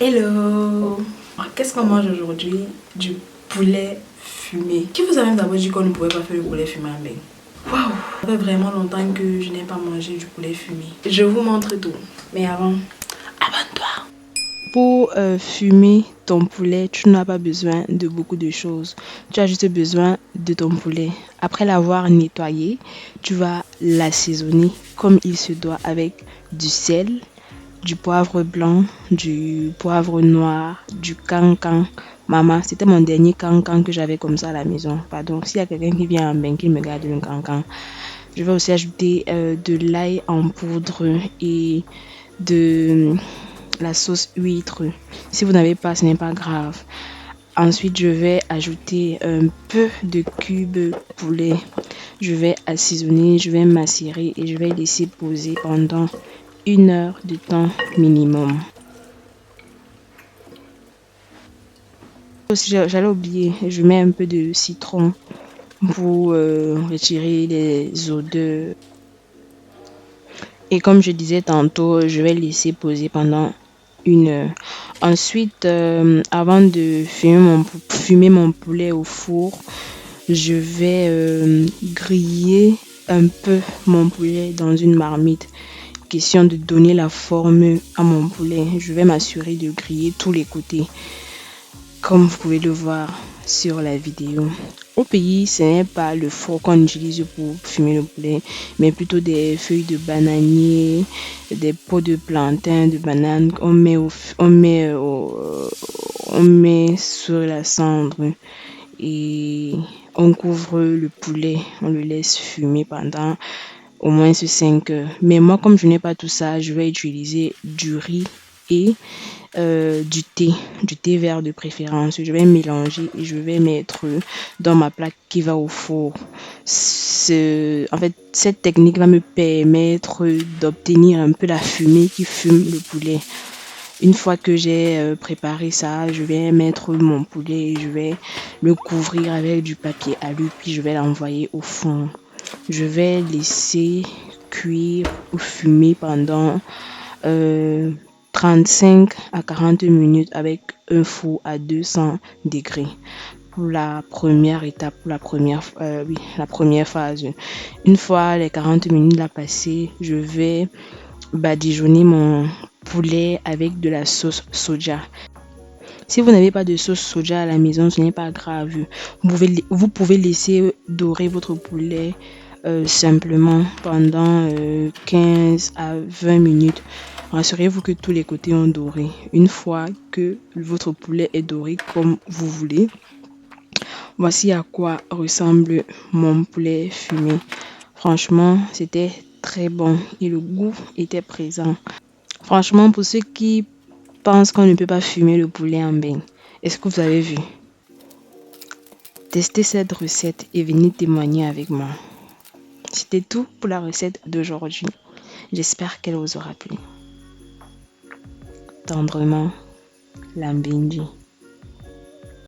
Hello! Qu'est-ce qu'on mange aujourd'hui? Du poulet fumé. Qui vous a même d'abord dit qu'on ne pouvait pas faire le poulet fumé en bain? Waouh! Ça fait vraiment longtemps que je n'ai pas mangé du poulet fumé. Je vous montre tout. Mais avant, abonne-toi! Pour fumer ton poulet, tu n'as pas besoin de beaucoup de choses. Tu as juste besoin de ton poulet. Après l'avoir nettoyé, tu vas l'assaisonner comme il se doit avec du sel, du poivre blanc, du poivre noir, du cancan. Maman, c'était mon dernier cancan que j'avais comme ça à la maison. Pardon, s'il y a quelqu'un qui vient en bain, qu'il me garde le cancan. Je vais aussi ajouter de l'ail en poudre et de la sauce huître. Si vous n'avez pas, ce n'est pas grave. Ensuite, je vais ajouter un peu de cubes poulet. Je vais assaisonner, je vais macérer et je vais laisser poser pendant 1 heure de temps minimum. Aussi, j'allais oublier, je mets un peu de citron pour retirer les odeurs. Et comme je disais tantôt, je vais laisser poser pendant 1 heure. Ensuite, avant de fumer mon poulet au four, je vais griller un peu mon poulet dans une marmite. Question de donner la forme à mon poulet. Je vais m'assurer de griller tous les côtés, comme vous pouvez le voir sur la vidéo. Au pays, ce n'est pas le four qu'on utilise pour fumer le poulet, mais plutôt des feuilles de bananier, des peaux de plantain, de banane. On met sur la cendre et on couvre le poulet. On le laisse fumer pendant au moins 5 heures. Mais moi, comme je n'ai pas tout ça, je vais utiliser du riz et du thé vert de préférence. Je vais mélanger et je vais mettre dans ma plaque qui va au four. En fait, cette technique va me permettre d'obtenir un peu la fumée qui fume le poulet. Une fois que j'ai préparé ça, je vais mettre mon poulet et je vais le couvrir avec du papier alu, puis je vais l'envoyer au four. Je vais laisser cuire ou fumer pendant 35 à 40 minutes avec un four à 200 degrés pour la première étape, la première phase. Une fois les 40 minutes là passées, je vais badigeonner mon poulet avec de la sauce soja. Si vous n'avez pas de sauce soja à la maison, ce n'est pas grave. Vous pouvez laisser dorer votre poulet simplement pendant 15 à 20 minutes. Rassurez-vous que tous les côtés ont doré. Une fois que votre poulet est doré comme vous voulez, voici à quoi ressemble mon poulet fumé. Franchement, c'était très bon et le goût était présent. Franchement, pour ceux qui pensent qu'on ne peut pas fumer le poulet en bain, est-ce que vous avez vu? Testez cette recette et venez témoigner avec moi. C'était tout pour la recette d'aujourd'hui. J'espère qu'elle vous aura plu. Tendrement, Lambinji.